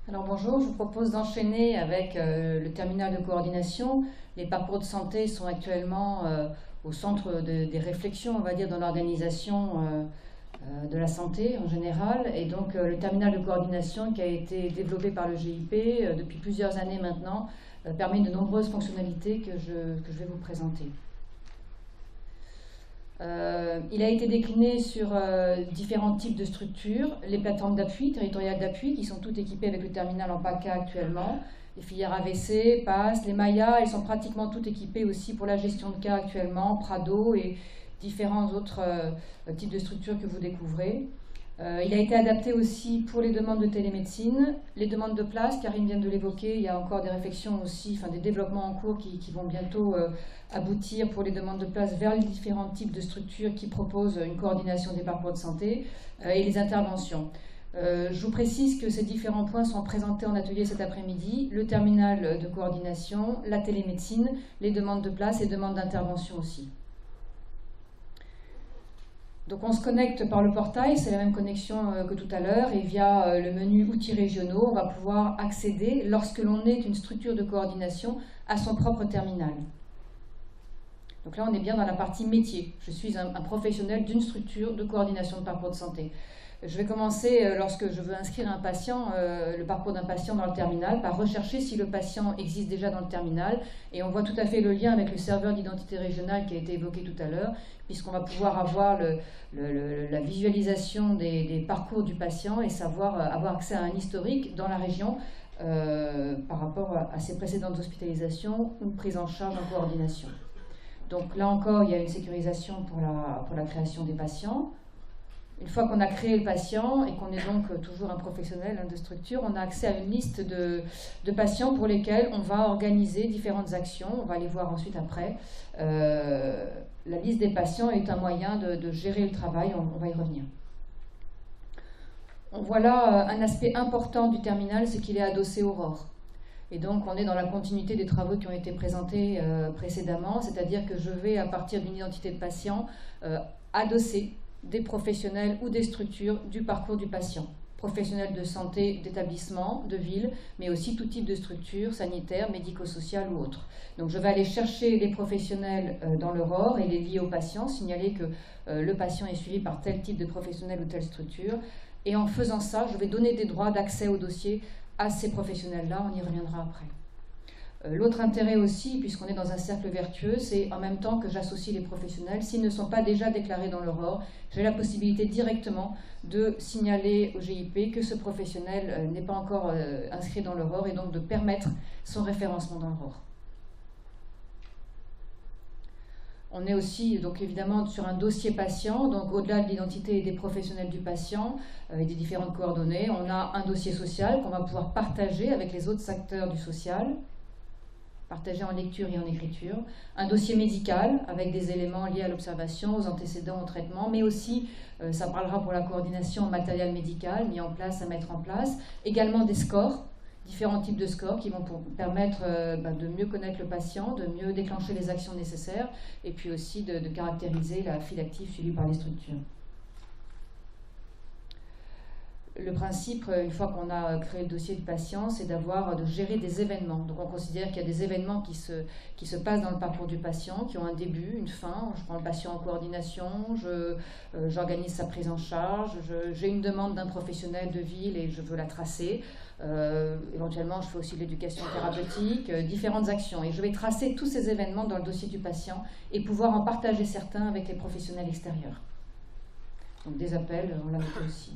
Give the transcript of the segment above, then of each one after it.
Alors bonjour, je vous propose d'enchaîner avec le terminal de coordination. Les parcours de santé sont actuellement au centre des réflexions, on va dire, dans l'organisation de la santé en général. Et donc le terminal de coordination qui a été développé par le GIP depuis plusieurs années maintenant permet de nombreuses fonctionnalités que je vais vous présenter. Il a été décliné sur différents types de structures, les plateformes d'appui, territoriales d'appui, qui sont toutes équipées avec le terminal en PACA actuellement, les filières AVC, PAS, les Maya, elles sont pratiquement toutes équipées aussi pour la gestion de cas actuellement, Prado et différents autres types de structures que vous découvrez. Il a été adapté aussi pour les demandes de télémédecine, les demandes de place, Karine vient de l'évoquer, il y a encore des réflexions aussi, enfin des développements en cours qui vont bientôt aboutir pour les demandes de place vers les différents types de structures qui proposent une coordination des parcours de santé et les interventions. Je vous précise que ces différents points sont présentés en atelier cet après-midi, le terminal de coordination, la télémédecine, les demandes de place et demandes d'intervention aussi. Donc on se connecte par le portail, c'est la même connexion que tout à l'heure, et via le menu outils régionaux, on va pouvoir accéder, lorsque l'on est une structure de coordination, à son propre terminal. Donc là on est bien dans la partie métier. Je suis un professionnel d'une structure de coordination de parcours de santé. Je vais commencer, lorsque je veux inscrire un patient, le parcours d'un patient dans le terminal, par rechercher si le patient existe déjà dans le terminal. Et on voit tout à fait le lien avec le serveur d'identité régionale qui a été évoqué tout à l'heure, puisqu'on va pouvoir avoir la visualisation des parcours du patient et savoir avoir accès à un historique dans la région par rapport à ses précédentes hospitalisations ou prises en charge en coordination. Donc là encore, il y a une sécurisation pour la création des patients. Une fois qu'on a créé le patient et qu'on est donc toujours un professionnel de structure, on a accès à une liste de patients pour lesquels on va organiser différentes actions. On va les voir ensuite après. La liste des patients est un moyen de gérer le travail, on va y revenir. On voit là un aspect important du terminal, c'est qu'il est adossé Aurore. Et donc on est dans la continuité des travaux qui ont été présentés précédemment, c'est-à-dire que je vais, à partir d'une identité de patient, adosser des professionnels ou des structures du parcours du patient. Professionnels de santé, d'établissement, de ville, mais aussi tout type de structure sanitaire, médico-sociale ou autre. Donc je vais aller chercher les professionnels dans l'Aurore et les lier au patient, signaler que le patient est suivi par tel type de professionnel ou telle structure. Et en faisant ça, je vais donner des droits d'accès au dossier à ces professionnels-là, on y reviendra après. L'autre intérêt aussi, puisqu'on est dans un cercle vertueux, c'est en même temps que j'associe les professionnels, s'ils ne sont pas déjà déclarés dans l'Aurore, j'ai la possibilité directement de signaler au GIP que ce professionnel n'est pas encore inscrit dans l'Aurore et donc de permettre son référencement dans l'Aurore. On est aussi donc évidemment sur un dossier patient, donc au-delà de l'identité et des professionnels du patient et des différentes coordonnées, on a un dossier social qu'on va pouvoir partager avec les autres acteurs du social, partagé en lecture et en écriture, un dossier médical avec des éléments liés à l'observation, aux antécédents, au traitement, mais aussi, ça parlera pour la coordination matériel médical mis en place, à mettre en place, également des scores, différents types de scores qui vont permettre de mieux connaître le patient, de mieux déclencher les actions nécessaires et puis aussi de caractériser la file active suivie par les structures. Le principe, une fois qu'on a créé le dossier du patient, c'est de gérer des événements. Donc on considère qu'il y a des événements qui se passent dans le parcours du patient, qui ont un début, une fin. Je prends le patient en coordination, j'organise sa prise en charge, j'ai une demande d'un professionnel de ville et je veux la tracer. Éventuellement, je fais aussi de l'éducation thérapeutique, différentes actions. Et je vais tracer tous ces événements dans le dossier du patient et pouvoir en partager certains avec les professionnels extérieurs. Donc des appels, on l'a noté aussi.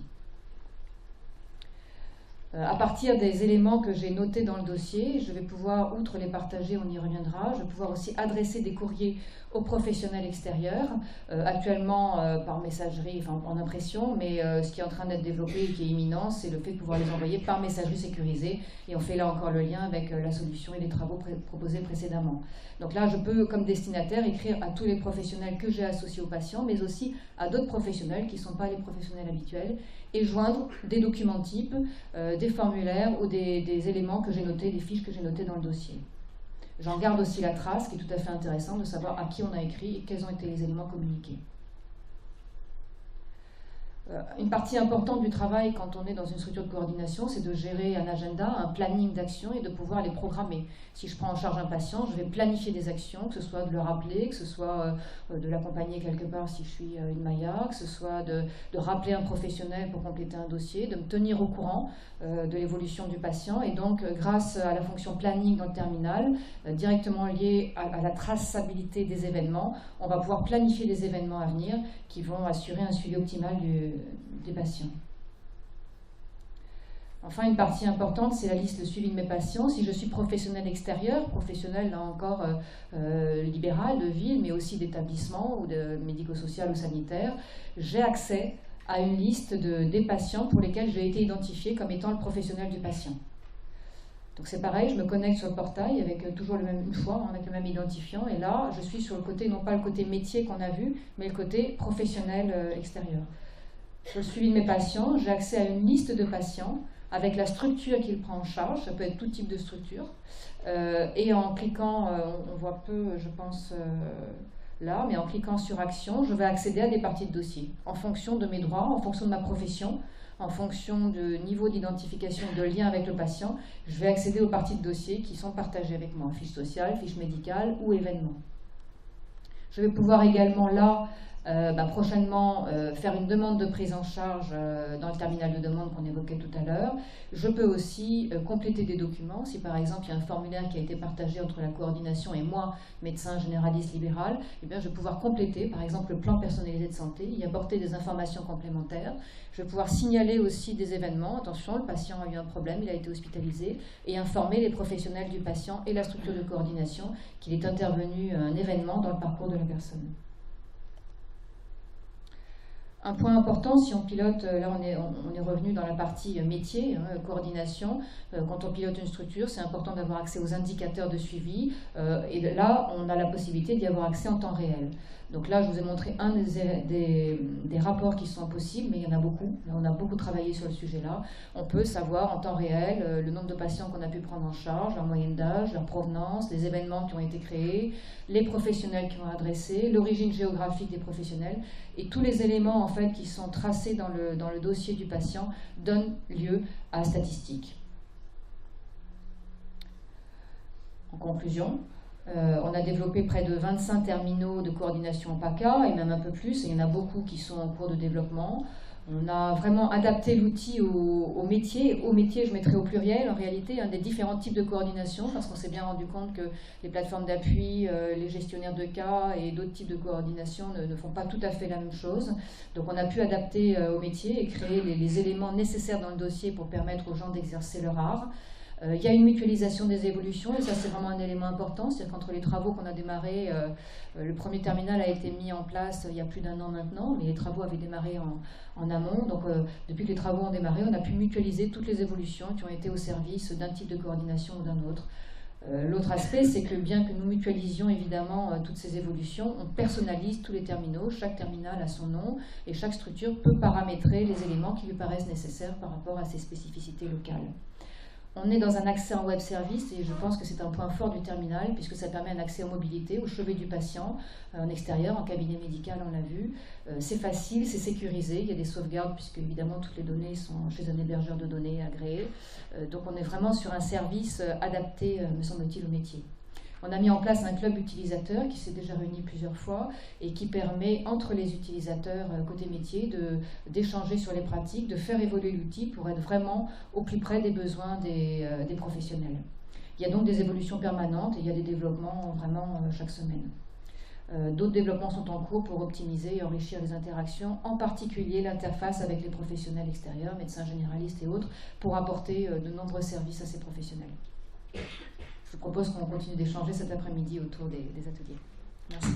À partir des éléments que j'ai notés dans le dossier, je vais pouvoir, outre les partager, on y reviendra, je vais pouvoir aussi adresser des courriers aux professionnels extérieurs, actuellement par messagerie, enfin en impression, mais ce qui est en train d'être développé et qui est imminent, c'est le fait de pouvoir les envoyer par messagerie sécurisée, et on fait là encore le lien avec la solution et les travaux proposés précédemment. Donc là, je peux, comme destinataire, écrire à tous les professionnels que j'ai associés aux patients, mais aussi à d'autres professionnels qui ne sont pas les professionnels habituels, et joindre des documents types, des formulaires ou des éléments que j'ai notés, des fiches que j'ai notées dans le dossier. J'en garde aussi la trace, qui est tout à fait intéressant de savoir à qui on a écrit et quels ont été les éléments communiqués. Une partie importante du travail quand on est dans une structure de coordination, c'est de gérer un agenda, un planning d'actions et de pouvoir les programmer. Si je prends en charge un patient, je vais planifier des actions, que ce soit de le rappeler, que ce soit de l'accompagner quelque part si je suis une Maya, que ce soit de rappeler un professionnel pour compléter un dossier, de me tenir au courant de l'évolution du patient. Et donc, grâce à la fonction planning dans le terminal, directement liée à la traçabilité des événements, on va pouvoir planifier les événements à venir qui vont assurer un suivi optimal des patients. Enfin, une partie importante, c'est la liste de suivi de mes patients. Si je suis professionnel extérieur, professionnel là encore libéral, de ville, mais aussi d'établissement ou de médico-social ou sanitaire, j'ai accès à une liste des patients pour lesquels j'ai été identifié comme étant le professionnel du patient. Donc c'est pareil, je me connecte sur le portail avec toujours une fois, avec le même identifiant, et là, je suis sur le côté, non pas le côté métier qu'on a vu, mais le côté professionnel extérieur. Sur le suivi de mes patients, j'ai accès à une liste de patients avec la structure qu'il prend en charge, ça peut être tout type de structure, et en cliquant, on voit peu, je pense, là, mais en cliquant sur Action, je vais accéder à des parties de dossier, en fonction de mes droits, en fonction de ma profession, en fonction du niveau d'identification et de lien avec le patient, je vais accéder aux parties de dossier qui sont partagées avec moi, fiche sociale, fiche médicale ou événement. Je vais pouvoir également là, prochainement, faire une demande de prise en charge dans le terminal de demande qu'on évoquait tout à l'heure. Je peux aussi compléter des documents. Si par exemple il y a un formulaire qui a été partagé entre la coordination et moi, médecin généraliste libéral, eh bien, je vais pouvoir compléter par exemple le plan personnalisé de santé, y apporter des informations complémentaires. Je vais pouvoir signaler aussi des événements. Attention, le patient a eu un problème, il a été hospitalisé, et informer les professionnels du patient et la structure de coordination qu'il est intervenu un événement dans le parcours de la personne. Un point important, si on pilote, là on est revenu dans la partie métier, coordination, quand on pilote une structure, c'est important d'avoir accès aux indicateurs de suivi, et là on a la possibilité d'y avoir accès en temps réel. Donc là je vous ai montré un des rapports qui sont possibles, mais il y en a beaucoup, là, on a beaucoup travaillé sur le sujet-là. On peut savoir en temps réel le nombre de patients qu'on a pu prendre en charge, leur moyenne d'âge, leur provenance, les événements qui ont été créés, les professionnels qui ont adressé, l'origine géographique des professionnels, et tous les éléments en fait qui sont tracés dans le dossier du patient donnent lieu à statistiques. En conclusion, on a développé près de 25 terminaux de coordination PACA et même un peu plus, et il y en a beaucoup qui sont en cours de développement. On a vraiment adapté l'outil au métier. Au métier, je mettrai au pluriel, en réalité, des différents types de coordination, parce qu'on s'est bien rendu compte que les plateformes d'appui, les gestionnaires de cas et d'autres types de coordination ne font pas tout à fait la même chose. Donc on a pu adapter au métier et créer les éléments nécessaires dans le dossier pour permettre aux gens d'exercer leur art. Il y a une mutualisation des évolutions, et ça c'est vraiment un élément important, c'est-à-dire qu'entre les travaux qu'on a démarrés, le premier terminal a été mis en place il y a plus d'1 an maintenant, mais les travaux avaient démarré en amont, donc depuis que les travaux ont démarré, on a pu mutualiser toutes les évolutions qui ont été au service d'un type de coordination ou d'un autre. L'autre aspect, c'est que bien que nous mutualisions évidemment toutes ces évolutions, on personnalise tous les terminaux, chaque terminal a son nom, et chaque structure peut paramétrer les éléments qui lui paraissent nécessaires par rapport à ses spécificités locales. On est dans un accès en web service, et je pense que c'est un point fort du terminal, puisque ça permet un accès aux mobilités, au chevet du patient, en extérieur, en cabinet médical, on l'a vu. C'est facile, c'est sécurisé, il y a des sauvegardes, puisque évidemment toutes les données sont chez un hébergeur de données agréé. Donc on est vraiment sur un service adapté, me semble-t-il, au métier. On a mis en place un club utilisateur qui s'est déjà réuni plusieurs fois et qui permet, entre les utilisateurs côté métier, d'échanger sur les pratiques, de faire évoluer l'outil pour être vraiment au plus près des besoins des professionnels. Il y a donc des évolutions permanentes et il y a des développements vraiment chaque semaine. D'autres développements sont en cours pour optimiser et enrichir les interactions, en particulier l'interface avec les professionnels extérieurs, médecins généralistes et autres, pour apporter de nombreux services à ces professionnels. Je vous propose qu'on continue d'échanger cet après-midi autour des ateliers. Merci.